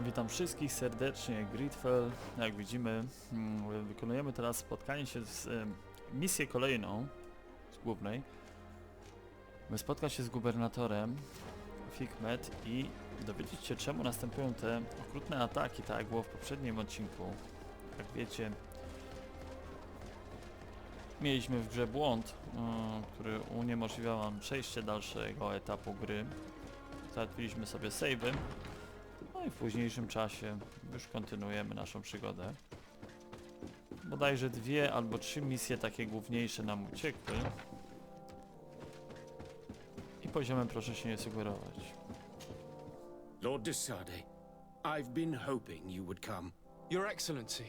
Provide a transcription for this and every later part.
Witam wszystkich serdecznie, GreedFall. Jak widzimy, wykonujemy teraz spotkanie się z misję kolejną, z głównej. My spotkać się z gubernatorem Hikmet i dowiedzieć się, czemu następują te okrutne ataki, tak jak było w poprzednim odcinku. Jak wiecie, mieliśmy w grze błąd, który uniemożliwiał nam przejście dalszego etapu gry. Załatwiliśmy sobie save'y. No i w późniejszym czasie już kontynuujemy naszą przygodę. Bodajże 2 albo 3 misje takie główniejsze nam uciekły. I poziomem proszę się nie sugerować. Lord de Sade, I've been hoping you would come. Your Excellency,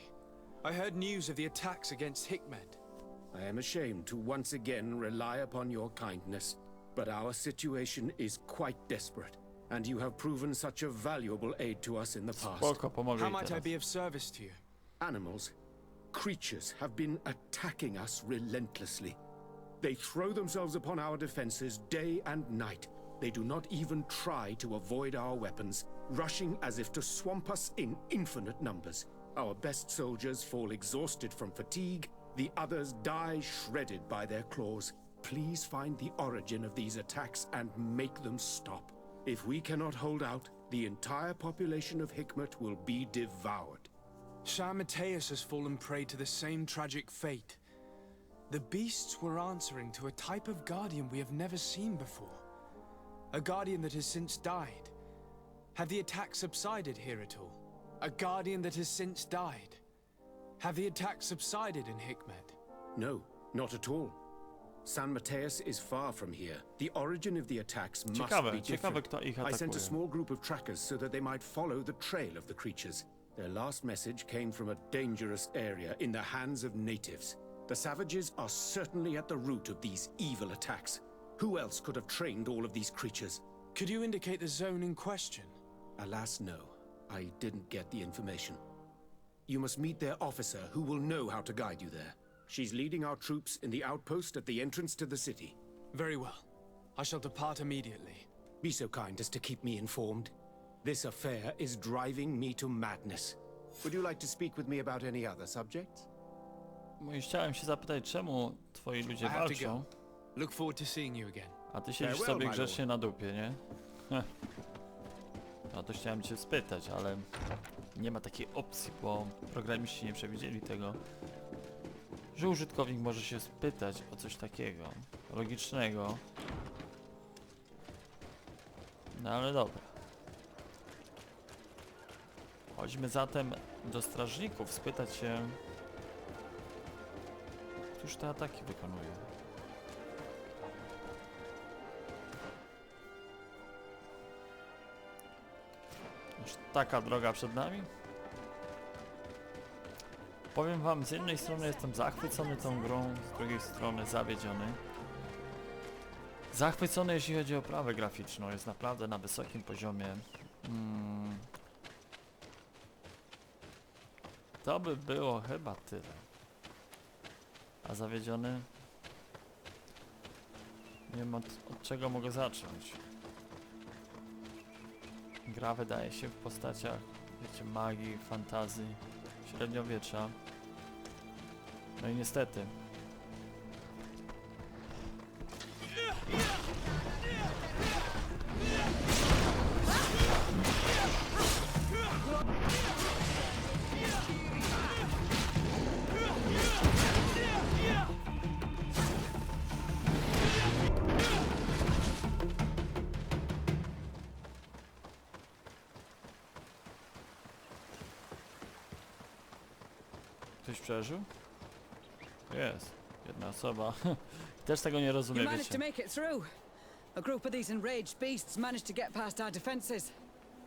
I heard news of the attacks against Hikmet. I am ashamed to once again rely upon your kindness, but our situation is quite desperate, and you have proven such a valuable aid to us in the past. Spoko, pomogę How jej might I teraz. be of service to you? Animals, creatures have been attacking us relentlessly. They throw themselves upon our defenses day and night. They do not even try to avoid our weapons, rushing as if to swamp us in infinite numbers. Our best soldiers fall exhausted from fatigue, the others die shredded by their claws. Please find the origin of these attacks and make them stop. If we cannot hold out, the entire population of Hikmet will be devoured. Shah Mateus has fallen prey to the same tragic fate. The beasts were answering to a type of guardian we have never seen before. A guardian that has since died. Have the attacks subsided here at all? A guardian that has since died. Have the attacks subsided in Hikmet? No, not at all. San Mateus is far from here. The origin of the attacks must be Ciekawe different. kto ich I sent a atakuje. small group of trackers so that they might follow the trail of the creatures. Their last message came from a dangerous area in the hands of natives. The savages are certainly at the root of these evil attacks. Who else could have trained all of these creatures? Could you indicate the zone in question? Alas, no. I didn't get the information. You must meet their officer, who will know how to guide you there. She's leading our troops in the outpost at the entrance to the city. Very well. I shall depart immediately. Be so kind as to keep me informed. This affair is driving me to madness. Would you like to speak with me about any other subjects? Chciałem się zapytać, czemu twoi ludzie I have to walczą, go. Look forward to seeing you again. a ty siedzisz Farewell, sobie my grzecznie na dupie, nie? No to chciałem cię spytać, ale nie ma takiej opcji, bo programiści nie przewidzieli tego, że użytkownik może się spytać o coś takiego logicznego. No ale dobra. Chodźmy zatem do strażników, spytać się, któż te ataki wykonuje. Aż taka droga przed nami? Powiem wam, z jednej strony jestem zachwycony tą grą, z drugiej strony zawiedziony. Zachwycony jeśli chodzi o oprawę graficzną, jest naprawdę na wysokim poziomie. To by było chyba tyle. A zawiedziony? Nie wiem od czego mogę zacząć. Gra wydaje się w postaciach, wiecie, magii, fantazji, średniowiecza. No i niestety. Ktoś przeżył? Jest. Jedna osoba. Też tego nie You rozumie, managed to wiecie. make it through. A group of these enraged beasts managed to get past our defenses.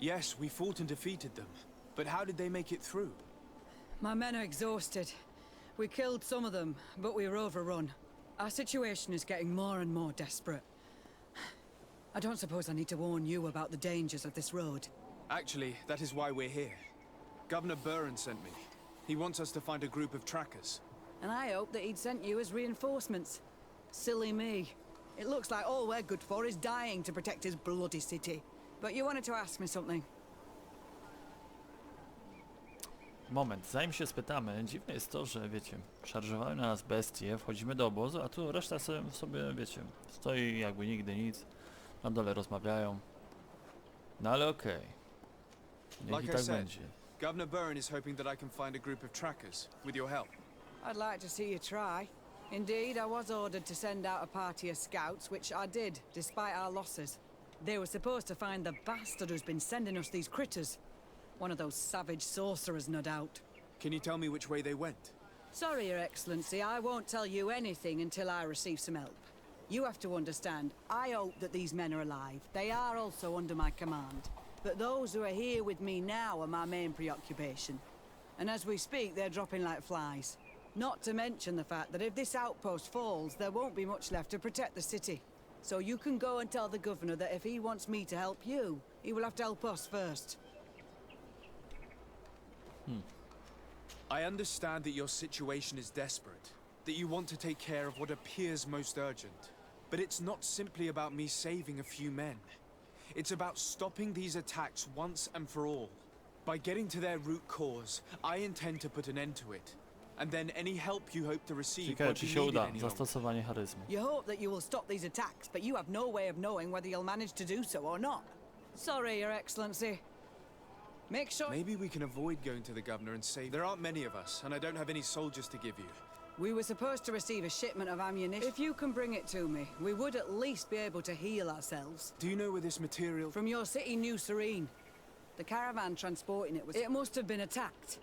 Yes, we fought and defeated them. But how did they make it through? My men are exhausted. We killed some of them, but we were overrun. Our situation is getting more and more desperate. I don't suppose I need to warn you about the dangers of this road. Actually, that is why we're here. Governor Burren sent me. He wants us to find a group of trackers. And I hope that he'd sent you as reinforcements. Silly me. It looks like all we're good for is dying to protect his bloody city. But you wanted to ask me something. moment, zanim się spytamy, dziwne jest to, że wiecie, szarżowały na nas bestie, wchodzimy do obozu, a tu reszta sobie wiecie, stoi jakby nigdy nic, na dole rozmawiają. No ale okej. Niech i Like I tak said, będzie. Governor Byrne is hoping that I can find a group of trackers with your help. I'd like to see you try. Indeed, I was ordered to send out a party of scouts, which I did, despite our losses. They were supposed to find the bastard who's been sending us these critters. One of those savage sorcerers, no doubt. Can you tell me which way they went? Sorry, Your Excellency, I won't tell you anything until I receive some help. You have to understand, I hope that these men are alive. They are also under my command. But those who are here with me now are my main preoccupation. And as we speak, they're dropping like flies. Not to mention the fact that if this outpost falls, there won't be much left to protect the city. So you can go and tell the governor that if he wants me to help you, he will have to help us first. I understand that your situation is desperate, that you want to take care of what appears most urgent. But it's not simply about me saving a few men. It's about stopping these attacks once and for all. By getting to their root cause, I intend to put an end to it. And then any help you hope to receive Ciekawe, won't czy be się needed uda any longer. zastosowanie charyzmy. You hope that you will stop these attacks, but you have no way of knowing whether you'll manage to do so or not. Sorry, Your Excellency. Make sure... Maybe we can avoid going to the governor and say there aren't many of us, and I don't have any soldiers to give you. We were supposed to receive a shipment of ammunition. If you can bring it to me, we would at least be able to heal ourselves. Do you know where this material... From your city, New Serene. The caravan transporting it was... It must have been attacked.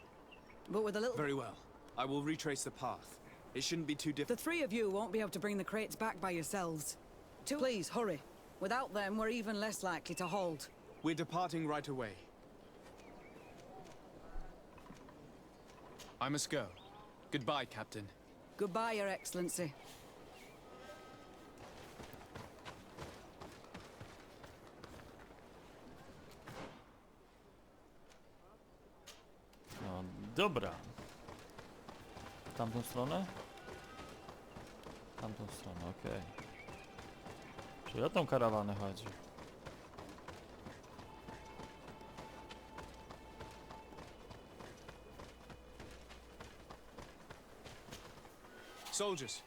But with a little... Very well. I will retrace the path. It shouldn't be too The difficult. three of you won't be able to bring the crates back by yourselves. Please, hurry. Without them, we're even less likely to hold. We're departing right away. I must go. Goodbye, Captain. Goodbye, Your Excellency. No dobra. W tamtą stronę? W tamtą stronę, okej. Czyli o tą karawanę chodzi. Soldiers,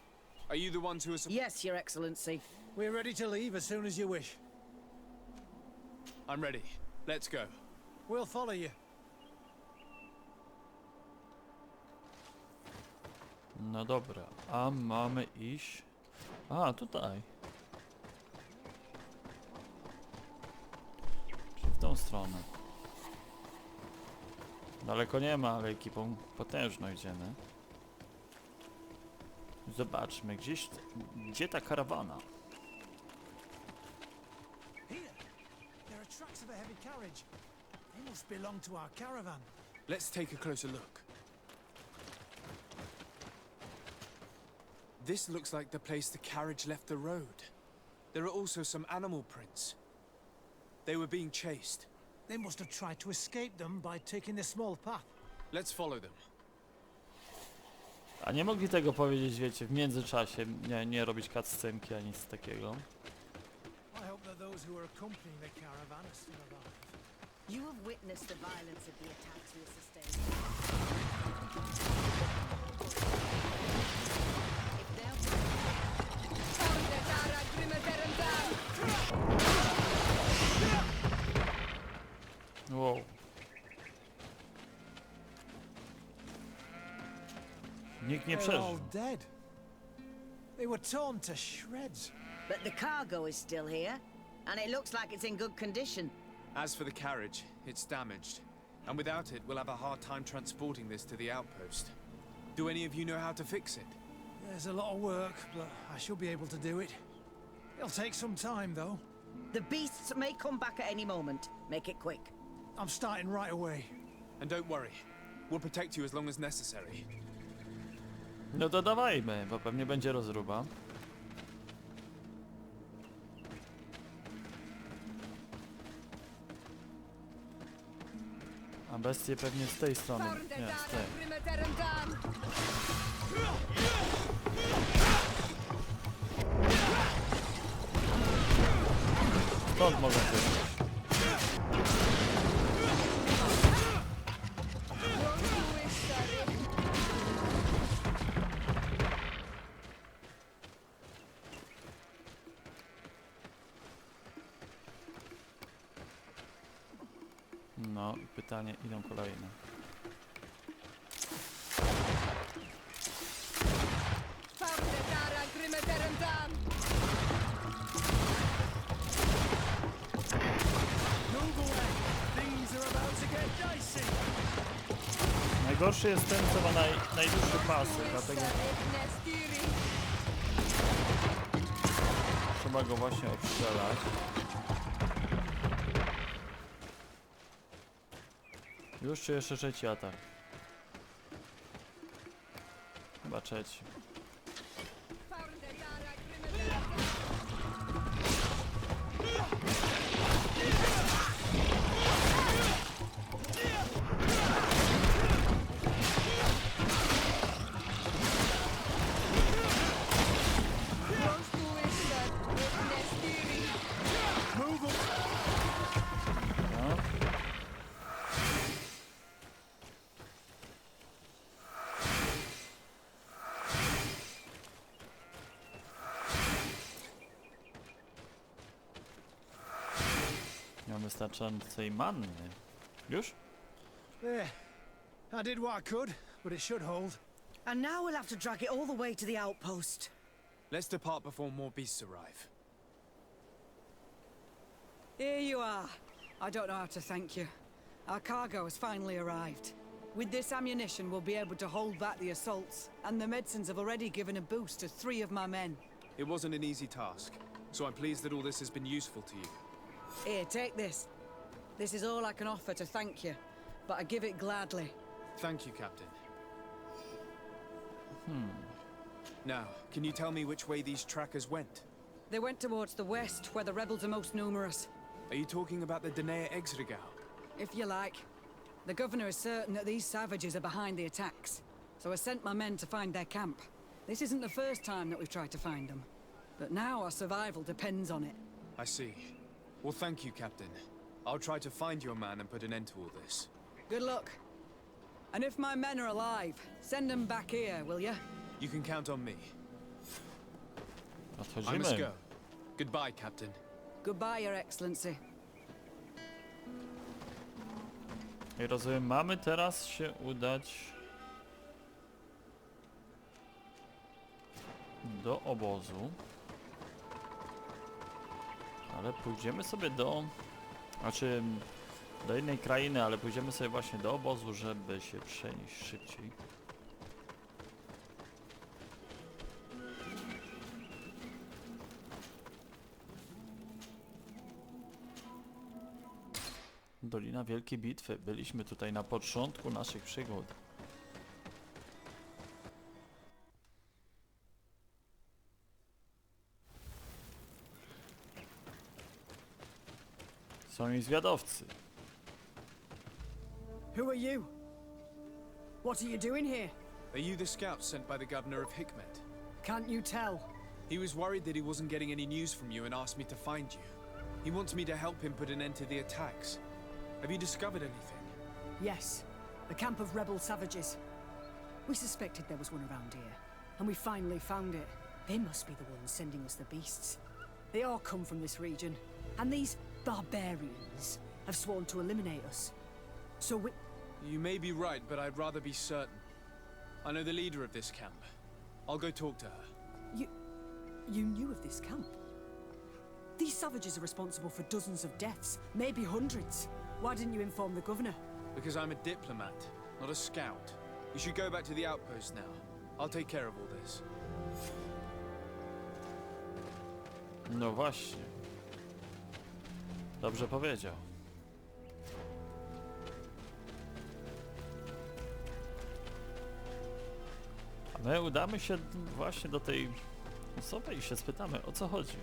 are you the ones who are... Yes, Your Excellency. We're ready to leave as soon as you wish. I'm ready. Let's go. We'll follow you. No dobra, a mamy iść... A, tutaj. Czyli w tą stronę. Daleko nie ma, ale ekipą potężną idziemy. Zobaczmy, gdzie ta karawana? Here, there are tracks of a heavy carriage. They must belong to our caravan. Let's take a closer look. This looks like the place the carriage left the road. There are also some animal prints. They were being chased. They must have tried to escape them by taking the small path. Let's follow them. A nie mogli tego powiedzieć, wiecie, w międzyczasie, nie robić cutscenki ani nic takiego. I hope that those who are accompanying the caravan are still alive. You have witnessed the violence of the attacks we have sustained. If they're... Wow. Nikt nie They're all przeżył. dead. They were torn to shreds. But the cargo is still here, and it looks like it's in good condition. As for the carriage, it's damaged. And without it, we'll have a hard time transporting this to the outpost. Do any of you know how to fix it? There's a lot of work, but I should be able to do it. It'll take some time, though. The beasts may come back at any moment. Make it quick. I'm starting right away. And don't worry, we'll protect you as long as necessary. No to dawajmy, bo pewnie będzie rozruba. A bestie pewnie z tej strony. Nie, z tej. Stąd mogą być. No i pytanie, idą kolejne. Najgorszy jest ten, co ma najdłuższy pasy, dlatego trzeba go właśnie odstrzelać. Już czy jeszcze trzeci atak? Chyba trzeci. Nie mam wystarczającej manny. Już? There. I did what I could, but it should hold. And now we'll have to drag it all the way to the outpost. Let's depart before more beasts arrive. Here you are. I don't know how to thank you. Our cargo has finally arrived. With this ammunition, we'll be able to hold back the assaults, and the medicines have already given a boost to 3 of my men. It wasn't an easy task, so I'm pleased that all this has been useful to you. Here, take this. This is all I can offer to thank you, but I give it gladly. Thank you, Captain. Now, can you tell me which way these trackers went? They went towards the west, where the rebels are most numerous. Are you talking about the Denea Exregao? If you like. The governor is certain that these savages are behind the attacks, so I sent my men to find their camp. This isn't the first time that we've tried to find them, but now our survival depends on it. I see. Well, thank you, Captain. I'll try to find your man and put an end to all this. Good luck. And if my men are alive, send them back here, will you? You can count on me. I must Odchodzimy. go. Goodbye, Captain. Goodbye, Your Excellency. I rozumiem, mamy teraz się udać do obozu. Ale pójdziemy sobie do... Znaczy... do innej krainy, ale pójdziemy sobie właśnie do obozu, żeby się przenieść szybciej. Dolina Wielkiej Bitwy. Byliśmy tutaj na początku naszych przygód. Są i zwiadowcy. Who are you? What are you doing here? Are you the scouts sent by the governor of Hikmet? Can't you tell? He was worried that he wasn't getting any news from you and asked me to find you. He wants me to help him put an end to the attacks. Have you discovered anything? Yes, a camp of rebel savages. We suspected there was one around here, and we finally found it. They must be the ones sending us the beasts. They all come from this region, and these barbarians have sworn to eliminate us. So we... You may be right, but I'd rather be certain. I know the leader of this camp. I'll go talk to her. You knew of this camp? These savages are responsible for dozens of deaths, maybe hundreds. Why didn't you inform the governor? Because I'm a diplomat, not a scout. You should go back to the outpost now. I'll take care of all this. No właśnie. Dobrze powiedział. A my udamy się właśnie do tej osoby i się spytamy, o co chodzi.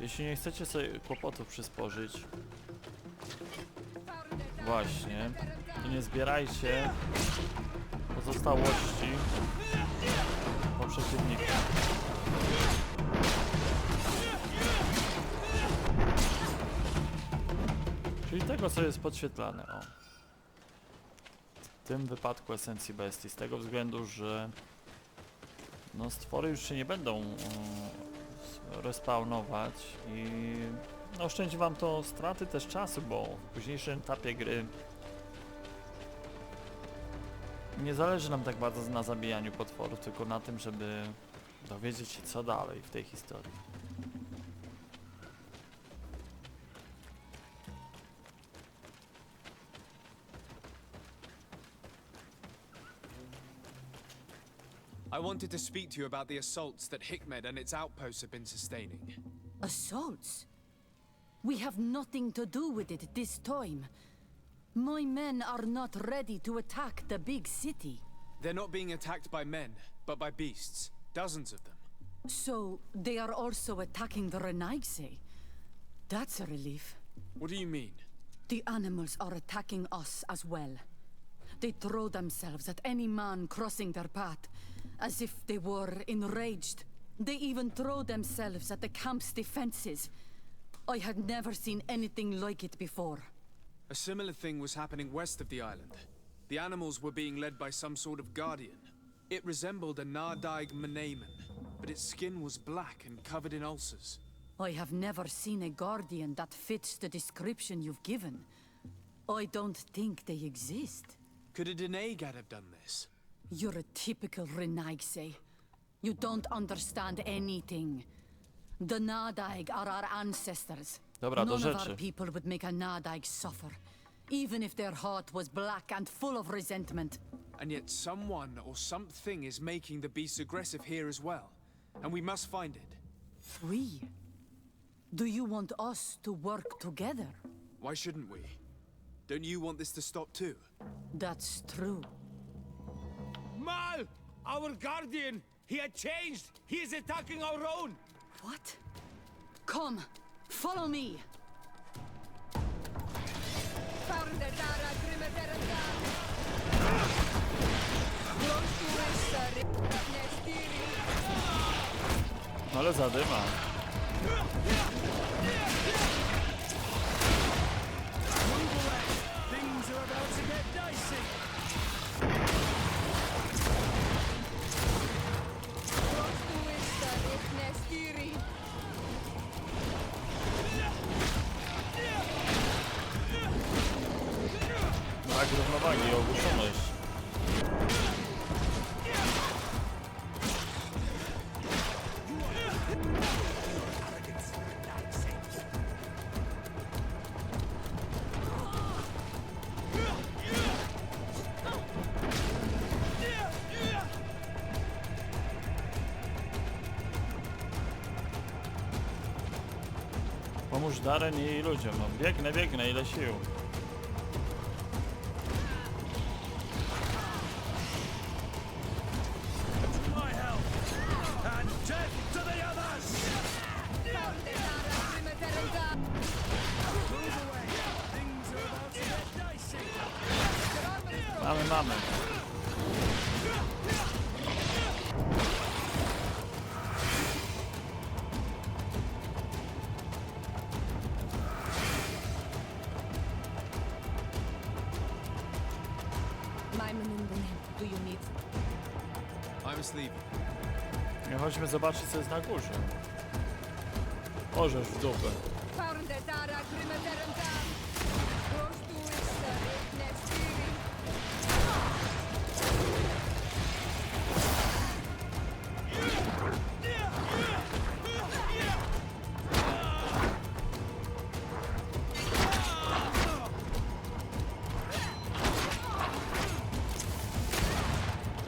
Jeśli nie chcecie sobie kłopotów przysporzyć, właśnie, to nie zbierajcie pozostałości po przeciwniku. Czyli tego, co jest podświetlane, o. W tym wypadku esencji bestii, z tego względu, że no, stwory już się nie będą respawnować i no, oszczędzi wam to straty też czasu, bo w późniejszym etapie gry nie zależy nam tak bardzo na zabijaniu potworów, tylko na tym, żeby dowiedzieć się co dalej w tej historii. I wanted to speak to you about the assaults that Hikmed and its outposts have been sustaining. Assaults? We have nothing to do with it this time. My men are not ready to attack the big city. They're not being attacked by men, but by beasts. Dozens of them. So, they are also attacking the Renaigse. That's a relief. What do you mean? The animals are attacking us as well. They throw themselves at any man crossing their path, as if they were enraged. They even throw themselves at the camp's defenses. I had never seen anything like it before. A similar thing was happening west of the island. The animals were being led by some sort of guardian. It resembled a Nardaig Meneman, but its skin was black and covered in ulcers. I have never seen a guardian that fits the description you've given. I don't think they exist. Could a Denegad have done this? You're a typical Renaigse. You don't understand anything. The Nardaig are our ancestors. Dobra, do None of our rzeczy. people would make a Nardaig suffer, even if their heart was black and full of resentment. And yet someone or something is making the beasts aggressive here as well. And we must find it. We? Do you want us to work together? Why shouldn't we? Don't you want this to stop too? That's true. Mal! Our guardian! He had changed! He is attacking our own! What? Come, follow me. Ale zadyma. Things are about to get dicey. Brak równowagi, ogłuszoność. Pomóż Darren i ludziom. No, biegnę, ile sił. My help! And death to the others! Move away! Things are about to get dicey. Mamy. Do you need? I must leave. Nie chodźmy zobaczyć co jest na górze. Orzesz w dupę.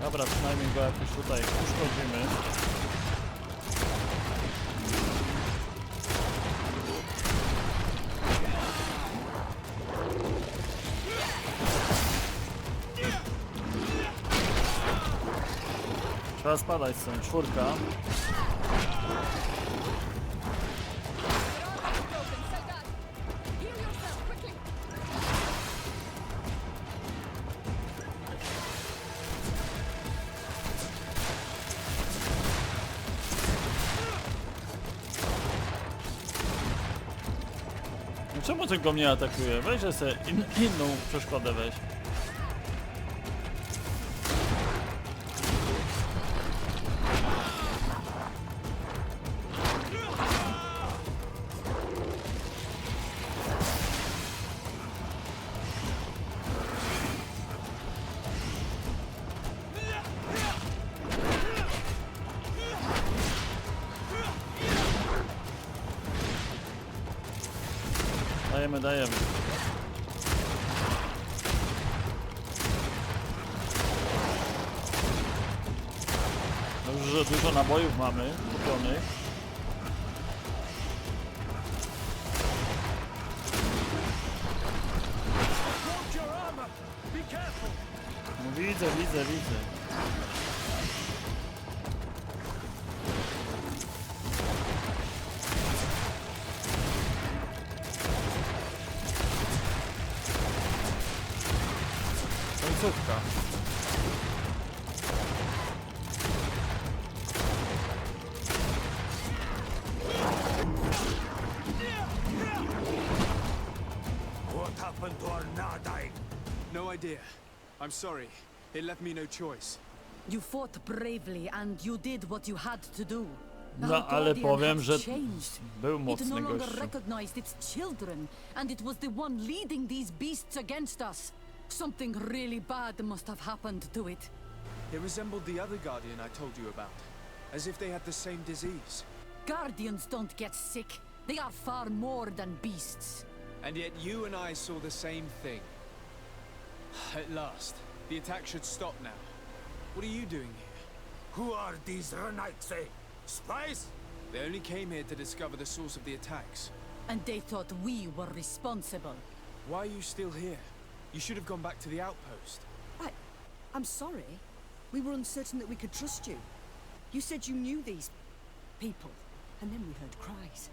Dobra, przynajmniej go jakoś tutaj uszkodzimy. Trzeba spadać stąd, 4. Czemu tylko mnie atakuje? Weź sobie inną przeszkodę weź. dajemy, dajemy. Już dużo nabojów mamy kupionych. No widzę. Końcówka. What happened to our Nadai? No idea. I'm sorry. It left me no choice. You fought bravely and you did what you had to do. No, Our ale guardian powiem, has że changed. był It mocny no longer gościu. recognized its children, and it was the one leading these beasts against us. Something really bad must have happened to it. It resembled the other guardian I told you about, as if they had the same disease. Guardians don't get sick. They are far more than beasts. And yet you and I saw the same thing. At last, the attack should stop now. What are you doing here? Who are these Renaitse? Spies? They only came here to discover the source of the attacks. And they thought we were responsible. Why are you still here? You should have gone back to the outpost. I'm sorry. We were uncertain that we could trust you. You said you knew these people, and then we heard cries,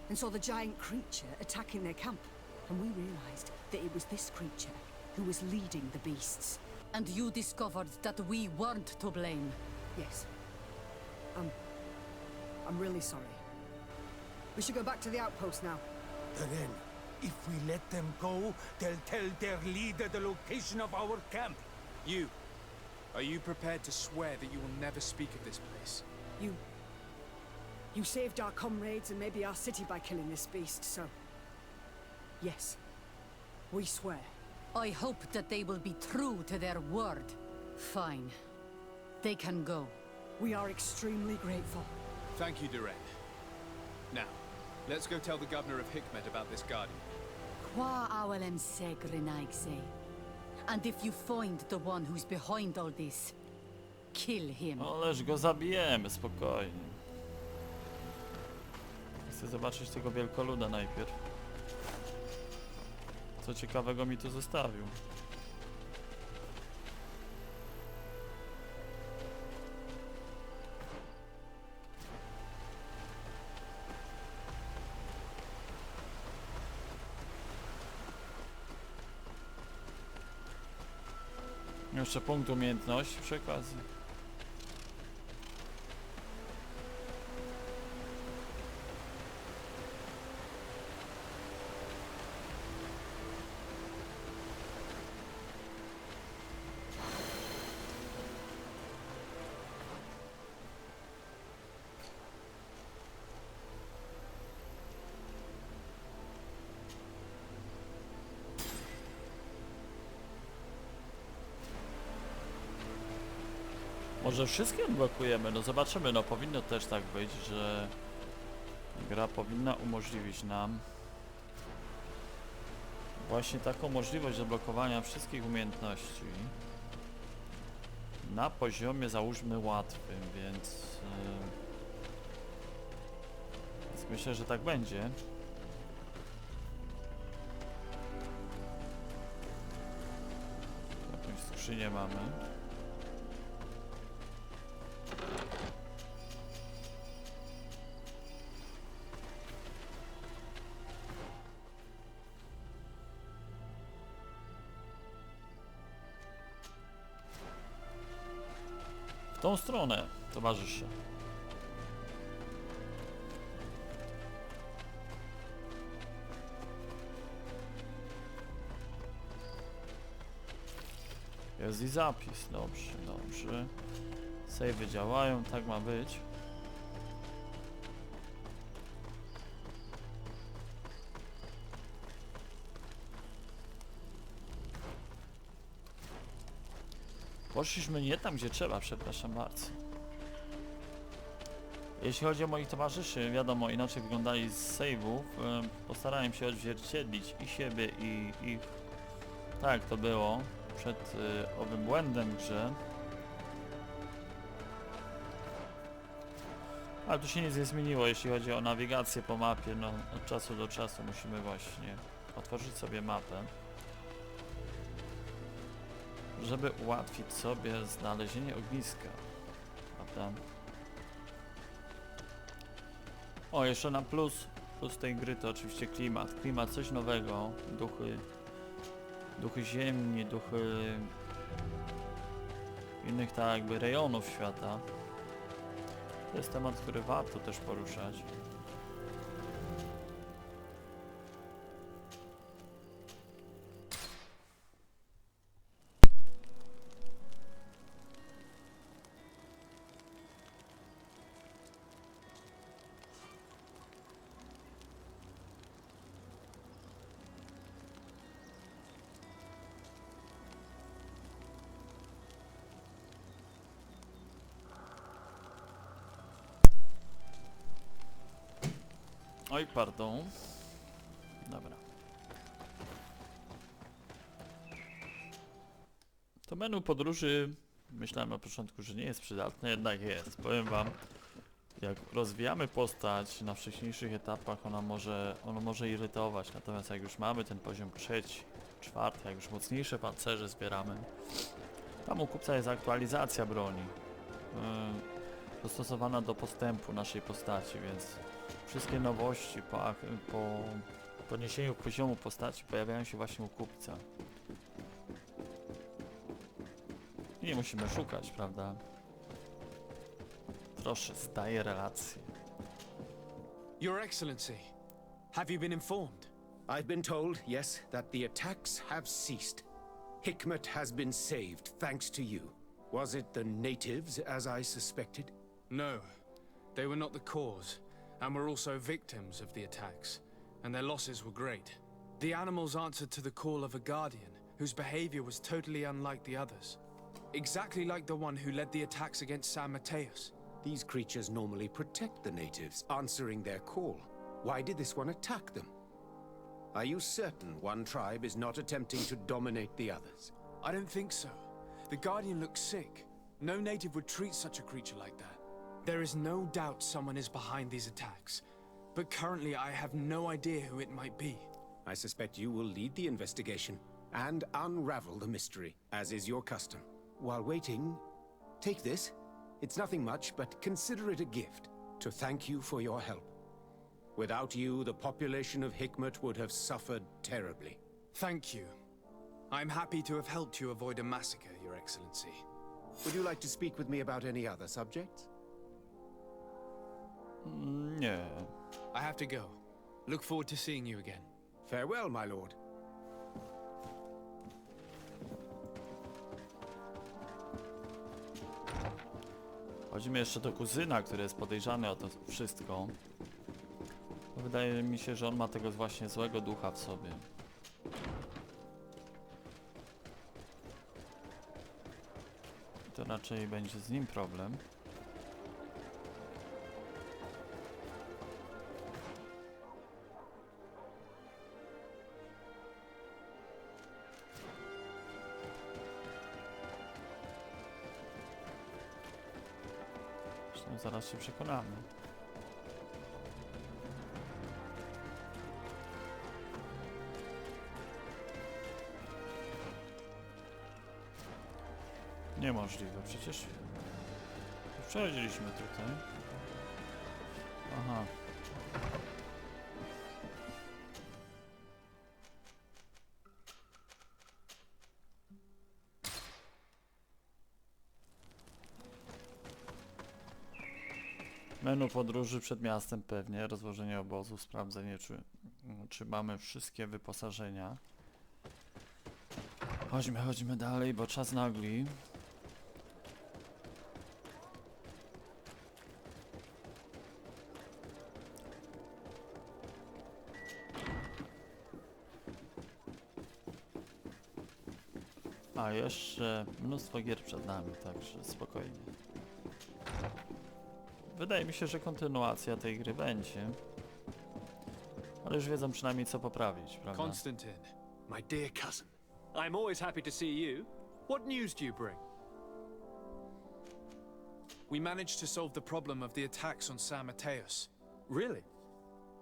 and saw the giant creature attacking their camp, and we realized that it was this creature who was leading the beasts. And you discovered that we weren't to blame. Yes. I'm really sorry. We should go back to the outpost now. Then, if we let them go, they'll tell their leader the location of our camp. Are you prepared to swear that you will never speak of this place? You saved our comrades and maybe our city by killing this beast, so... Yes. We swear. I hope that they will be true to their word. Fine. They can go. We are extremely grateful. Thank you, Duran. Now, let's go tell the governor of Hikmet about this guardian. Qua awelem segrenaigse. And if you find the one who's behind all this, kill him. Ależ go zabijemy, spokojnie. Chcę zobaczyć tego wielkoluda najpierw. Co ciekawego mi tu zostawił. Jeszcze punkt umiejętności przy okazji. Może wszystkie odblokujemy, no zobaczymy, no powinno też tak być, że gra powinna umożliwić nam właśnie taką możliwość odblokowania wszystkich umiejętności na poziomie, załóżmy, łatwym, więc myślę, że tak będzie. Jakąś skrzynię mamy. W tą stronę, towarzysze. Jest i zapis, dobrze, dobrze. Save'y działają, tak ma być. Poszliśmy nie tam, gdzie trzeba, przepraszam bardzo. Jeśli chodzi o moich towarzyszy, wiadomo, inaczej wyglądali z save'ów. Postarałem się odzwierciedlić i siebie, i ich. Tak to było przed owym błędem w grze. Ale tu się nic nie zmieniło, jeśli chodzi o nawigację po mapie. No, od czasu do czasu musimy właśnie otworzyć sobie mapę, żeby ułatwić sobie znalezienie ogniska. Prawda? O, jeszcze na plus tej gry to oczywiście klimat. Klimat coś nowego, duchy ziemi, duchy innych tak jakby rejonów świata. To jest temat, który warto też poruszać. Oj, pardon. Dobra. To menu podróży, myślałem na początku, że nie jest przydatne, jednak jest. Powiem wam, jak rozwijamy postać na wcześniejszych etapach, ono może irytować. Natomiast jak już mamy ten poziom trzeci, czwarty, jak już mocniejsze pancerze zbieramy, tam u kupca jest aktualizacja broni. Dostosowana do postępu naszej postaci, więc wszystkie nowości po podniesieniu poziomu postaci pojawiają się właśnie u kupca. I nie musimy szukać, prawda? Proszę, zdaję relację. Your Excellency, have you been informed? I've been told, yes, that the attacks have ceased. Hikmet has been saved, thanks to you. Was it the natives, as I suspected? No, they were not the cause, and were also victims of the attacks, and their losses were great. The animals answered to the call of a guardian, whose behavior was totally unlike the others. Exactly like the one who led the attacks against San Mateus. These creatures normally protect the natives, answering their call. Why did this one attack them? Are you certain one tribe is not attempting to dominate the others? I don't think so. The guardian looks sick. No native would treat such a creature like that. There is no doubt someone is behind these attacks, but currently I have no idea who it might be. I suspect you will lead the investigation and unravel the mystery, as is your custom. While waiting, take this. It's nothing much, but consider it a gift to thank you for your help. Without you, the population of Hikmet would have suffered terribly. Thank you. I'm happy to have helped you avoid a massacre, Your Excellency. Would you like to speak with me about any other subjects? Nie. I have to go. Look forward to seeing you again. Farewell, my lord. Chodzimy jeszcze do kuzyna, który jest podejrzany o to wszystko. Bo wydaje mi się, że on ma tego właśnie złego ducha w sobie. I to raczej będzie z nim problem. Zresztą zaraz się przekonamy. Niemożliwe, przecież przechodziliśmy tutaj. Aha. Menu podróży przed miastem pewnie, rozłożenie obozu, sprawdzenie czy mamy wszystkie wyposażenia. Chodźmy dalej, bo czas nagli. A jeszcze mnóstwo gier przed nami, także spokojnie. wydaje mi się, że kontynuacja tej gry będzie. Ale już wiedzą przynajmniej co poprawić, prawda? Constantine, My dear cousin, I'm always happy to see you. What news do you bring? we managed to solve the problem of the attacks on San Mateus. Really?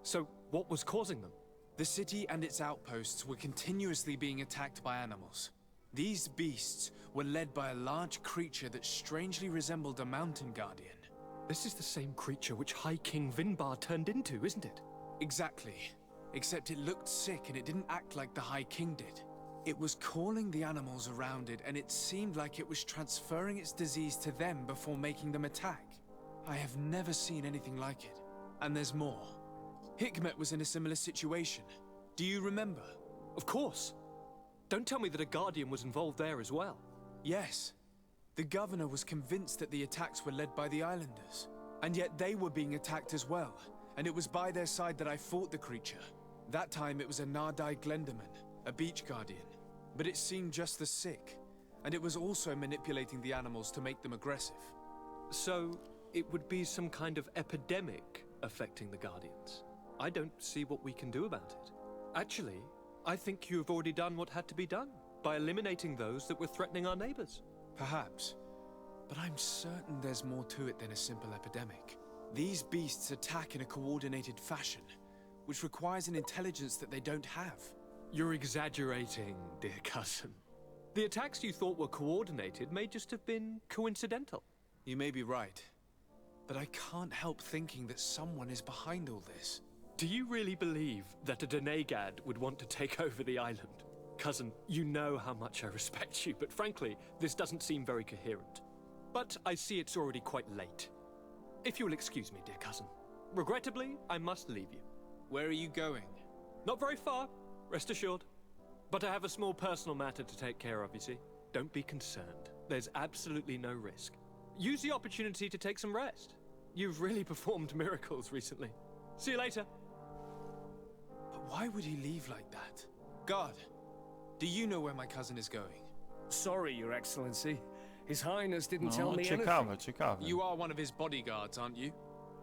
So, what was causing them? The city and its outposts were continuously being attacked by animals. These beasts were led by a large creature that strangely resembled a mountain guardian. This is the same creature which High King Vinbar turned into, isn't it? Exactly. Except it looked sick and it didn't act like the High King did. It was calling the animals around it, and it seemed like it was transferring its disease to them before making them attack. I have never seen anything like it. And there's more. Hikmet was in a similar situation. Do you remember? Of course. Don't tell me that a guardian was involved there as well. Yes. The governor was convinced that the attacks were led by the islanders. And yet they were being attacked as well. And it was by their side that I fought the creature. That time it was a Nardai Glenderman, a beach guardian. But it seemed just as sick. And it was also manipulating the animals to make them aggressive. So, it would be some kind of epidemic affecting the guardians. I don't see what we can do about it. Actually, I think you have already done what had to be done by eliminating those that were threatening our neighbors. Perhaps. But I'm certain there's more to it than a simple epidemic. These beasts attack in a coordinated fashion, which requires an intelligence that they don't have. You're exaggerating, dear cousin. The attacks you thought were coordinated may just have been coincidental. You may be right. But I can't help thinking that someone is behind all this. Do you really believe that a Denegad would want to take over the island? Cousin, you know how much I respect you, but frankly, this doesn't seem very coherent. But I see it's already quite late. If you will excuse me, dear cousin. Regrettably, I must leave you. Where are you going? Not very far, rest assured. But I have a small personal matter to take care of, you see. Don't be concerned. There's absolutely no risk. Use the opportunity to take some rest. You've really performed miracles recently. See you later. But why would he leave like that? Guard, do you know where my cousin is going? Sorry, Your Excellency. His Highness didn't tell me ciekawe, anything. ciekawe. You are one of his bodyguards, aren't you?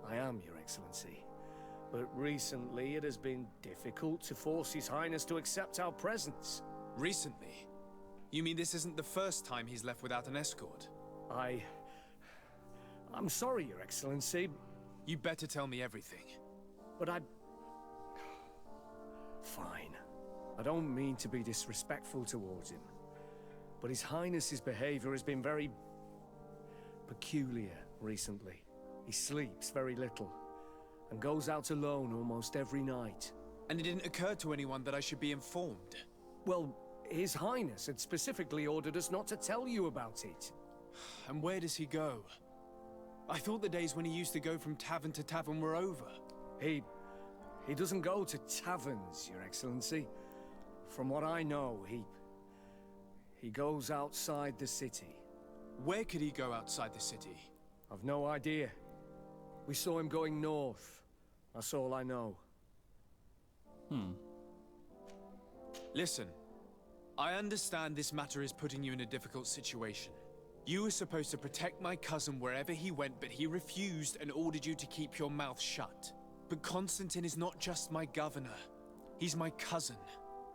I am, Your Excellency. But recently it has been difficult to force His Highness to accept our presence. Recently? You mean this isn't the first time he's left without an escort? I'm sorry, Your Excellency. You better tell me everything. But Fine. I don't mean to be disrespectful towards him. But His Highness's behavior has been very peculiar recently. He sleeps very little and goes out alone almost every night. And it didn't occur to anyone that I should be informed? Well, His Highness had specifically ordered us not to tell you about it. And where does he go? I thought the days when he used to go from tavern to tavern were over. He doesn't go to taverns, Your Excellency. From what I know, he goes outside the city. Where could he go outside the city? I've no idea. We saw him going north. That's all I know. Listen, I understand this matter is putting you in a difficult situation. You were supposed to protect my cousin wherever he went, but he refused and ordered you to keep your mouth shut. But Constantine is not just my governor. He's my cousin.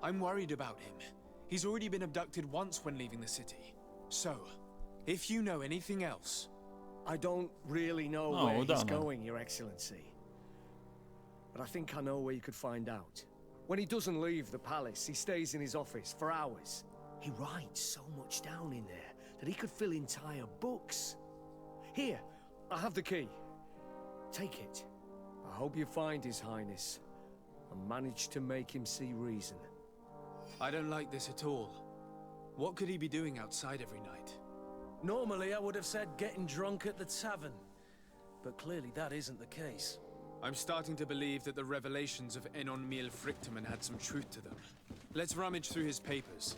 I'm worried about him. He's already been abducted once when leaving the city. So, if you know anything else... I don't really know where he's going, Your Excellency. But I think I know where you could find out. When he doesn't leave the palace, he stays in his office for hours. He writes so much down in there that he could fill entire books. Here, I have the key. Take it. I hope you find His Highness and manage to make him see reason. I don't like this at all. What could he be doing outside every night? Normally I would have said getting drunk at the tavern, but clearly that isn't the case. I'm starting to believe that the revelations of Enon Miel Frichteman had some truth to them. Let's rummage through his papers.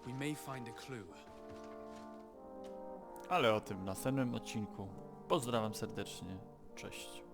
We may find a clue. Ale o tym w następnym odcinku. Pozdrawiam serdecznie. Cześć.